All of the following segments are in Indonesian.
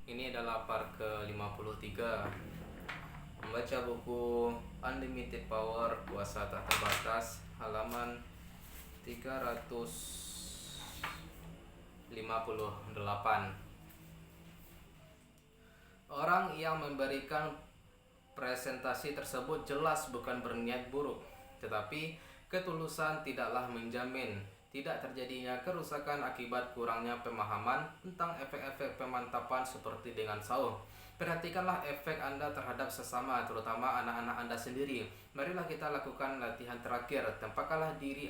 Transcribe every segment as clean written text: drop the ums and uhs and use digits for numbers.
Ini adalah part ke-53. Membaca buku Unlimited Power, Kuasa Tak Terbatas, halaman 358. Orang yang memberikan presentasi tersebut jelas bukan berniat buruk, tetapi ketulusan tidaklah menjamin tidak terjadinya kerusakan akibat kurangnya pemahaman tentang efek-efek pemantapan seperti dengan saung. Perhatikanlah efek Anda terhadap sesama, terutama anak-anak Anda sendiri. Marilah kita lakukan latihan terakhir. Tempatkanlah diri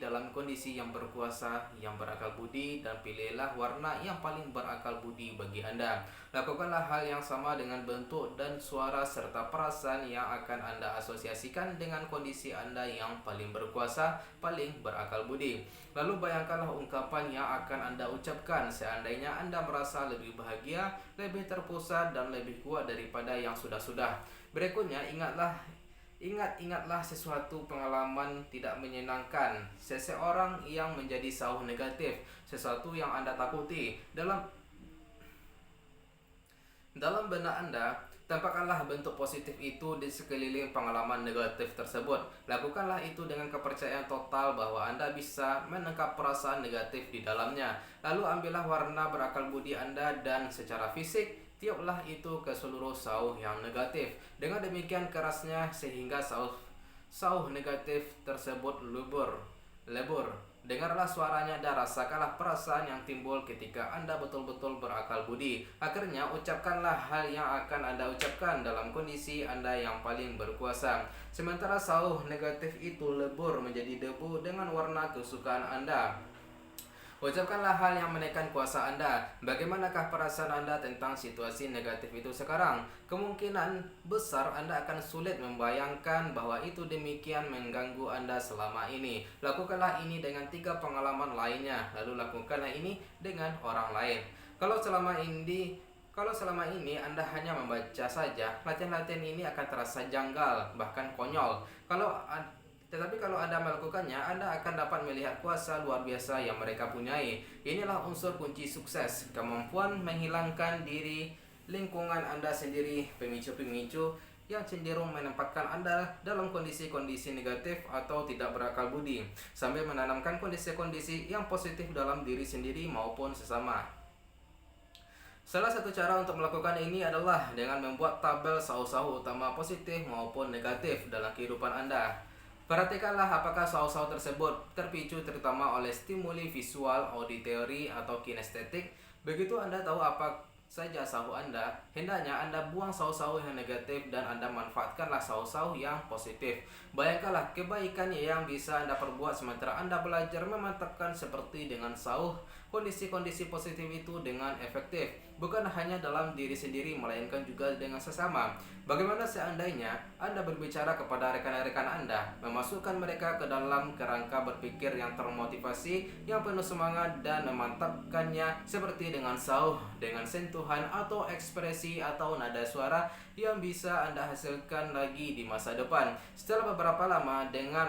dalam kondisi yang berkuasa, yang berakal budi, dan pilihlah warna yang paling berakal budi bagi Anda. Lakukanlah hal yang sama dengan bentuk dan suara serta perasaan yang akan Anda asosiasikan dengan kondisi Anda yang paling berkuasa, paling berakal budi. Lalu bayangkanlah ungkapan yang akan Anda ucapkan seandainya Anda merasa lebih bahagia, lebih terpusat, dan lebih kuat daripada yang sudah-sudah. Berikutnya, Ingat-ingatlah sesuatu pengalaman tidak menyenangkan, seseorang yang menjadi sauh negatif, sesuatu yang Anda takuti. Dalam benak Anda, tampakkanlah bentuk positif itu di sekeliling pengalaman negatif tersebut. Lakukanlah itu dengan kepercayaan total bahwa Anda bisa menangkap perasaan negatif di dalamnya. Lalu ambillah warna berakal budi Anda dan secara fisik tiuplah itu ke seluruh sauh yang negatif. Dengan demikian kerasnya sehingga sauh negatif tersebut lebur. Dengarlah suaranya dan rasakanlah perasaan yang timbul ketika Anda betul-betul berakal budi. Akhirnya ucapkanlah hal yang akan Anda ucapkan dalam kondisi Anda yang paling berkuasa. Sementara sauh negatif itu lebur menjadi debu dengan warna kesukaan Anda. Ucapkanlah hal yang menaikkan kuasa Anda. Bagaimanakah perasaan Anda tentang situasi negatif itu sekarang? Kemungkinan besar Anda akan sulit membayangkan bahwa itu demikian mengganggu Anda selama ini. Lakukanlah ini dengan 3 pengalaman lainnya, lalu lakukanlah ini dengan orang lain. Kalau selama ini Anda hanya membaca saja, latihan-latihan ini akan terasa janggal, bahkan konyol. Tetapi kalau Anda melakukannya, Anda akan dapat melihat kuasa luar biasa yang mereka punyai. Inilah unsur kunci sukses, kemampuan menghilangkan diri lingkungan Anda sendiri, pemicu-pemicu yang cenderung menempatkan Anda dalam kondisi-kondisi negatif atau tidak berakal budi, sambil menanamkan kondisi-kondisi yang positif dalam diri sendiri maupun sesama. Salah satu cara untuk melakukan ini adalah dengan membuat tabel sauh-sauh utama positif maupun negatif dalam kehidupan Anda. Perhatikanlah apakah sauh-sauh tersebut terpicu terutama oleh stimuli visual, auditory, atau kinestetik. Begitu Anda tahu apa saja sauh Anda, hendaknya Anda buang sauh-sauh yang negatif dan Anda manfaatkanlah sauh-sauh yang positif. Bayangkanlah kebaikan yang bisa Anda perbuat sementara Anda belajar memantapkan seperti dengan sauh kondisi-kondisi positif itu dengan efektif, bukan hanya dalam diri sendiri melainkan juga dengan sesama. Bagaimana seandainya Anda berbicara kepada rekan-rekan Anda, memasukkan mereka ke dalam kerangka berpikir yang termotivasi, yang penuh semangat, dan memantapkannya seperti dengan sauh, dengan sentuhan atau ekspresi atau nada suara yang bisa Anda hasilkan lagi di masa depan. Setelah beberapa lama dengan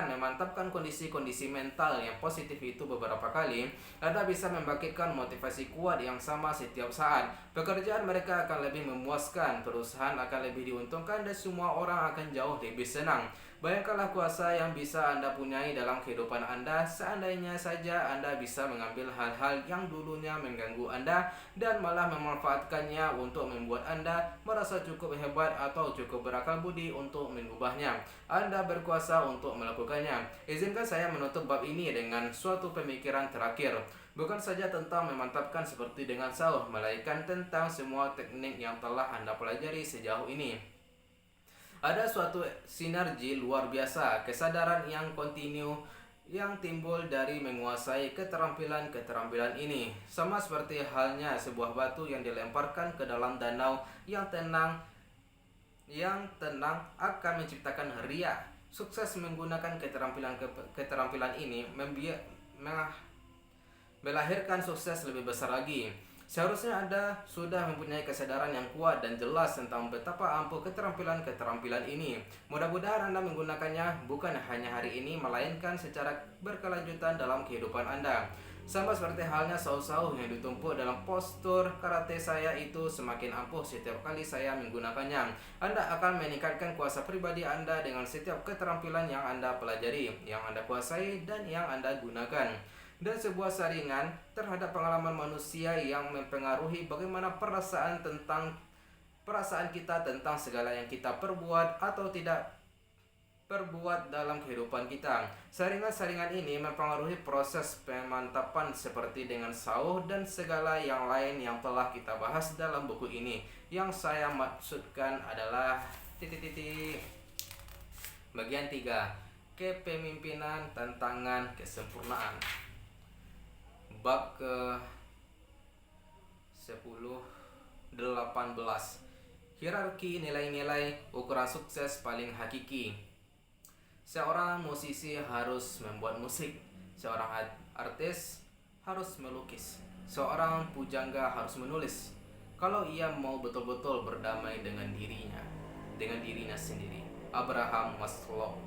memantapkan kondisi-kondisi mental yang positif itu beberapa kali, Anda bisa membangkitkan motivasi kuat yang sama setiap saat. Pekerjaan mereka akan lebih memuaskan, perusahaan akan lebih diuntungkan, dan semua orang akan jauh lebih senang. Bayangkanlah kuasa yang bisa Anda punyai dalam kehidupan Anda seandainya saja Anda bisa mengambil hal-hal yang dulunya mengganggu Anda dan malah memanfaatkannya untuk membuat Anda merasa cukup hebat atau cukup berakal budi untuk mengubahnya. Anda berkuasa untuk melakukannya. Izinkan saya menutup bab ini dengan suatu pemikiran terakhir. Bukan saja tentang memantapkan seperti dengan sauh, melainkan tentang semua teknik yang telah Anda pelajari sejauh ini. Ada suatu sinergi luar biasa, kesadaran yang kontinu yang timbul dari menguasai keterampilan-keterampilan ini. Sama seperti halnya sebuah batu yang dilemparkan ke dalam danau yang tenang akan menciptakan riak. Sukses menggunakan keterampilan ini melahirkan sukses lebih besar lagi. Seharusnya Anda sudah mempunyai kesadaran yang kuat dan jelas tentang betapa ampuh keterampilan-keterampilan ini. Mudah-mudahan Anda menggunakannya bukan hanya hari ini, melainkan secara berkelanjutan dalam kehidupan Anda. Sama seperti halnya sauh-sauh yang ditumpuk dalam postur karate saya itu semakin ampuh setiap kali saya menggunakannya. Anda akan meningkatkan kuasa pribadi Anda dengan setiap keterampilan yang Anda pelajari, yang Anda kuasai, dan yang Anda gunakan. Dan sebuah saringan terhadap pengalaman manusia yang mempengaruhi bagaimana perasaan kita tentang segala yang kita perbuat atau tidak perbuat dalam kehidupan kita. Saringan-saringan ini mempengaruhi proses pemantapan seperti dengan sauh dan segala yang lain yang telah kita bahas dalam buku ini. Yang saya maksudkan adalah titik-titik. Bagian 3. Kepemimpinan tantangan kesempurnaan. Bab ke 10-18. Hierarki nilai-nilai ukuran sukses paling hakiki. Seorang musisi harus membuat musik, seorang artis harus melukis, seorang pujangga harus menulis. Kalau ia mau betul-betul berdamai dengan dirinya sendiri. Abraham Maslow.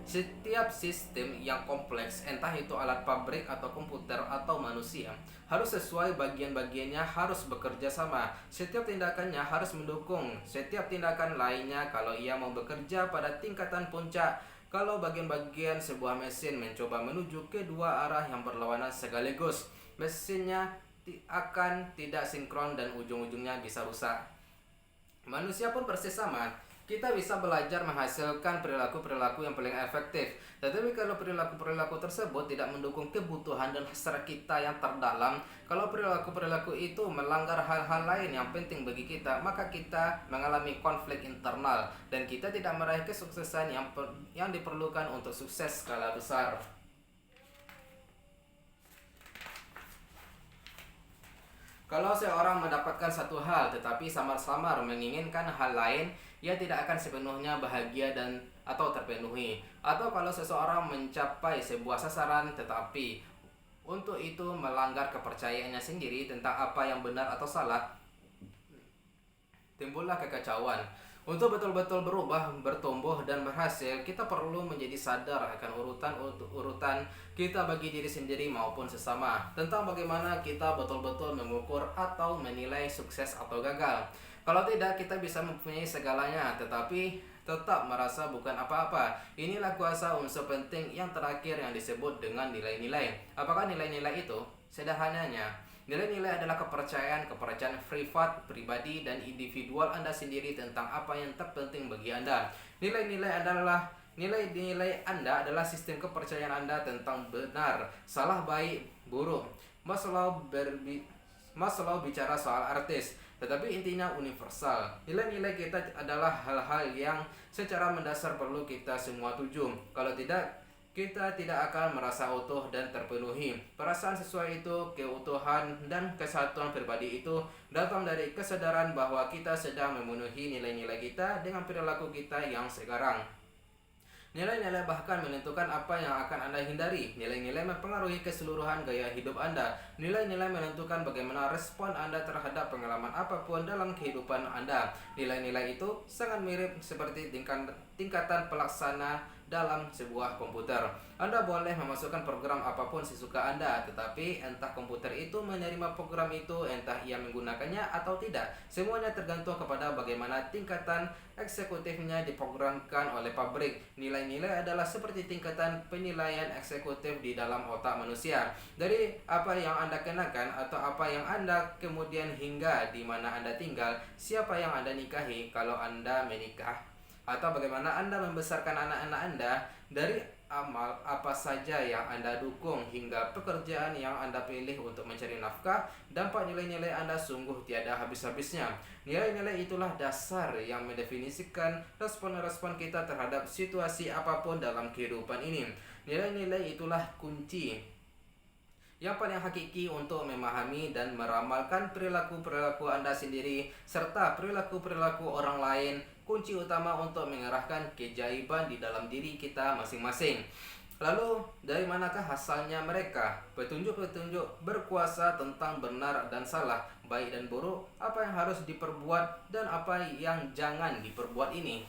Setiap sistem yang kompleks, entah itu alat pabrik atau komputer atau manusia, harus sesuai bagian-bagiannya, harus bekerja sama. Setiap tindakannya harus mendukung setiap tindakan lainnya kalau ia mau bekerja pada tingkatan puncak. Kalau bagian-bagian sebuah mesin mencoba menuju kedua arah yang berlawanan sekaligus, mesinnya akan tidak sinkron dan ujung-ujungnya bisa rusak. Manusia pun persis sama. Kita bisa belajar menghasilkan perilaku-perilaku yang paling efektif. Tetapi kalau perilaku-perilaku tersebut tidak mendukung kebutuhan dan hasrat kita yang terdalam, kalau perilaku-perilaku itu melanggar hal-hal lain yang penting bagi kita, maka kita mengalami konflik internal dan kita tidak meraih kesuksesan yang diperlukan untuk sukses skala besar. Kalau seorang mendapatkan satu hal tetapi samar-samar menginginkan hal lain, ia tidak akan sepenuhnya bahagia dan atau terpenuhi. Atau kalau seseorang mencapai sebuah sasaran tetapi untuk itu melanggar kepercayaannya sendiri tentang apa yang benar atau salah, timbullah kekacauan. Untuk betul-betul berubah, bertumbuh, dan berhasil, kita perlu menjadi sadar akan urutan kita bagi diri sendiri maupun sesama, tentang bagaimana kita betul-betul mengukur atau menilai sukses atau gagal. Kalau tidak, kita bisa mempunyai segalanya, tetapi tetap merasa bukan apa-apa. Inilah kuasa unsur penting yang terakhir yang disebut dengan nilai-nilai. Apakah nilai-nilai itu? Sederhananya, nilai-nilai adalah kepercayaan privat, pribadi, dan individual Anda sendiri tentang apa yang terpenting bagi Anda. Nilai-nilai Anda adalah sistem kepercayaan Anda tentang benar, salah, baik, buruk. Maslow bicara soal artis, tetapi intinya universal. Nilai-nilai kita adalah hal-hal yang secara mendasar perlu kita semua tuju. Kalau tidak, kita tidak akan merasa utuh dan terpenuhi. Perasaan sesuai itu, keutuhan dan kesatuan pribadi itu datang dari kesadaran bahwa kita sedang memenuhi nilai-nilai kita dengan perilaku kita yang sekarang. Nilai-nilai bahkan menentukan apa yang akan Anda hindari. Nilai-nilai mempengaruhi keseluruhan gaya hidup Anda. Nilai-nilai menentukan bagaimana respon Anda terhadap pengalaman apapun dalam kehidupan Anda. Nilai-nilai itu sangat mirip seperti tingkatan pelaksana dalam sebuah komputer. Anda boleh memasukkan program apapun sesuka Anda, tetapi entah komputer itu menerima program itu, entah ia menggunakannya atau tidak, semuanya tergantung kepada bagaimana tingkatan eksekutifnya diprogramkan oleh pabrik. Nilai-nilai adalah seperti tingkatan penilaian eksekutif di dalam otak manusia. Dari apa yang Anda kenakan atau apa yang Anda kemudian hingga di mana Anda tinggal, siapa yang Anda nikahi kalau Anda menikah, atau bagaimana Anda membesarkan anak-anak Anda, dari amal apa saja yang Anda dukung hingga pekerjaan yang Anda pilih untuk mencari nafkah, dampak nilai-nilai Anda sungguh tiada habis-habisnya. Nilai-nilai itulah dasar yang mendefinisikan respon-respon kita terhadap situasi apapun dalam kehidupan ini. Nilai-nilai itulah kunci yang paling hakiki untuk memahami dan meramalkan perilaku-perilaku Anda sendiri serta perilaku-perilaku orang lain, kunci utama untuk mengerahkan keajaiban di dalam diri kita masing-masing. Lalu, dari manakah asalnya mereka? Petunjuk-petunjuk berkuasa tentang benar dan salah, baik dan buruk, apa yang harus diperbuat dan apa yang jangan diperbuat ini.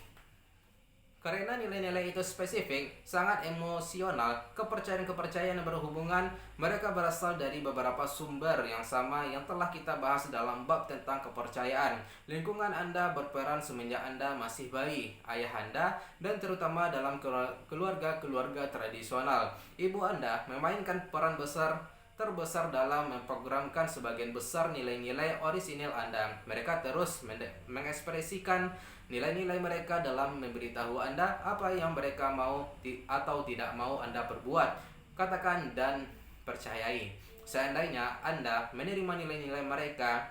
Karena nilai-nilai itu spesifik, sangat emosional, kepercayaan-kepercayaan yang berhubungan, mereka berasal dari beberapa sumber yang sama yang telah kita bahas dalam bab tentang kepercayaan. Lingkungan Anda berperan semenjak Anda masih bayi, ayah Anda, dan terutama dalam keluarga-keluarga tradisional. Ibu Anda memainkan peran terbesar dalam memprogramkan sebagian besar nilai-nilai orisinil Anda. Mereka terus mengekspresikan nilai-nilai mereka dalam memberitahu Anda apa yang mereka mau atau tidak mau Anda perbuat, katakan, dan percayai. Seandainya Anda menerima nilai-nilai mereka,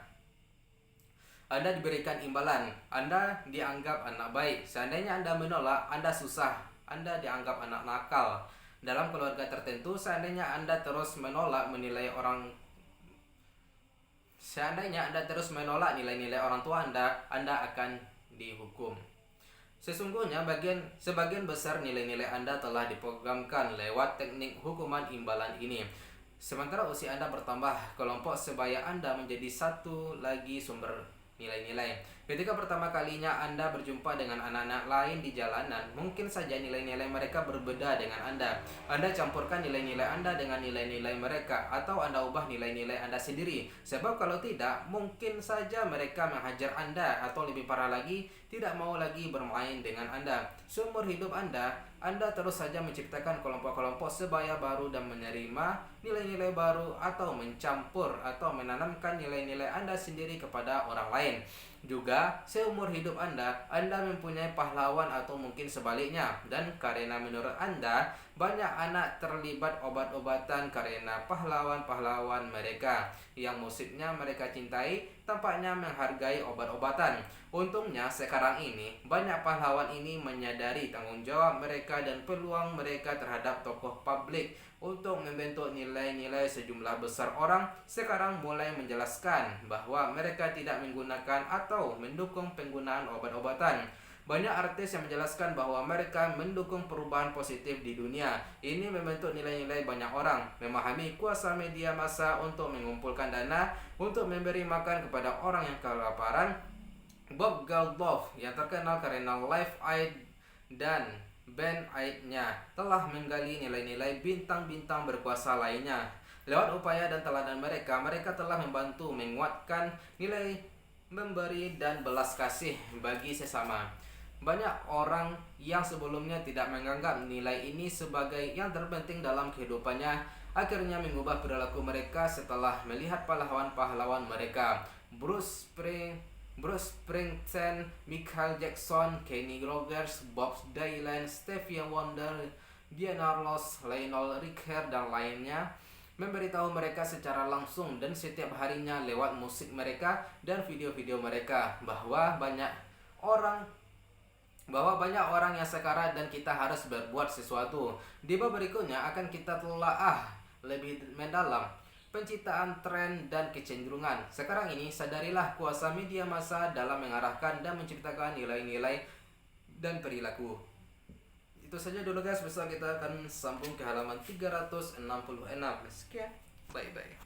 Anda diberikan imbalan, Anda dianggap anak baik. Seandainya Anda menolak, Anda susah, Anda dianggap anak nakal. Dalam keluarga tertentu, seandainya Anda terus menolak nilai-nilai orang tua Anda akan dihukum. Sesungguhnya sebagian besar nilai-nilai Anda telah diprogramkan lewat teknik hukuman imbalan ini. Sementara usia Anda bertambah, kelompok sebaya Anda menjadi satu lagi sumber nilai-nilai. Ketika pertama kalinya Anda berjumpa dengan anak-anak lain di jalanan, mungkin saja nilai-nilai mereka berbeda dengan Anda. Anda campurkan nilai-nilai Anda dengan nilai-nilai mereka, atau Anda ubah nilai-nilai Anda sendiri. Sebab kalau tidak, mungkin saja mereka menghajar Anda, atau lebih parah lagi, tidak mau lagi bermain dengan Anda. Seumur hidup Anda terus saja menciptakan kelompok-kelompok sebaya baru dan menerima nilai-nilai baru, atau mencampur atau menanamkan nilai-nilai Anda sendiri kepada orang lain. Juga, seumur hidup Anda mempunyai pahlawan atau mungkin sebaliknya. Dan karena menurut Anda, banyak anak terlibat obat-obatan karena pahlawan-pahlawan mereka yang musiknya mereka cintai tampaknya menghargai obat-obatan. Untungnya sekarang ini, banyak pahlawan ini menyadari tanggung jawab mereka dan peluang mereka terhadap tokoh publik untuk membentuk nilai-nilai. Sejumlah besar orang sekarang mulai menjelaskan bahwa mereka tidak menggunakan atau mendukung penggunaan obat-obatan. Banyak artis yang menjelaskan bahwa mereka mendukung perubahan positif di dunia. Ini membentuk nilai-nilai banyak orang, memahami kuasa media massa untuk mengumpulkan dana untuk memberi makan kepada orang yang kelaparan. Bob Geldof yang terkenal karena Live Aid dan Band Aid-nya telah menggali nilai-nilai bintang-bintang berkuasa lainnya. Lewat upaya dan teladan mereka telah membantu menguatkan nilai memberi dan belas kasih bagi sesama. Banyak orang yang sebelumnya tidak menganggap nilai ini sebagai yang terpenting dalam kehidupannya, akhirnya mengubah perilaku mereka setelah melihat pahlawan-pahlawan mereka. Bruce Springsteen, Michael Jackson, Kenny Rogers, Bob Dylan, Stevie Wonder, Diana Ross, Lionel Richie, dan lainnya memberitahu mereka secara langsung dan setiap harinya lewat musik mereka dan video-video mereka bahwa banyak orang yang sekarat dan kita harus berbuat sesuatu. Di bab berikutnya akan kita telaah lebih mendalam penciptaan tren dan kecenderungan. Sekarang ini sadarilah kuasa media massa dalam mengarahkan dan menciptakan nilai-nilai dan perilaku. Itu saja dulu guys, besok kita akan sambung ke halaman 366. Sekian, bye bye.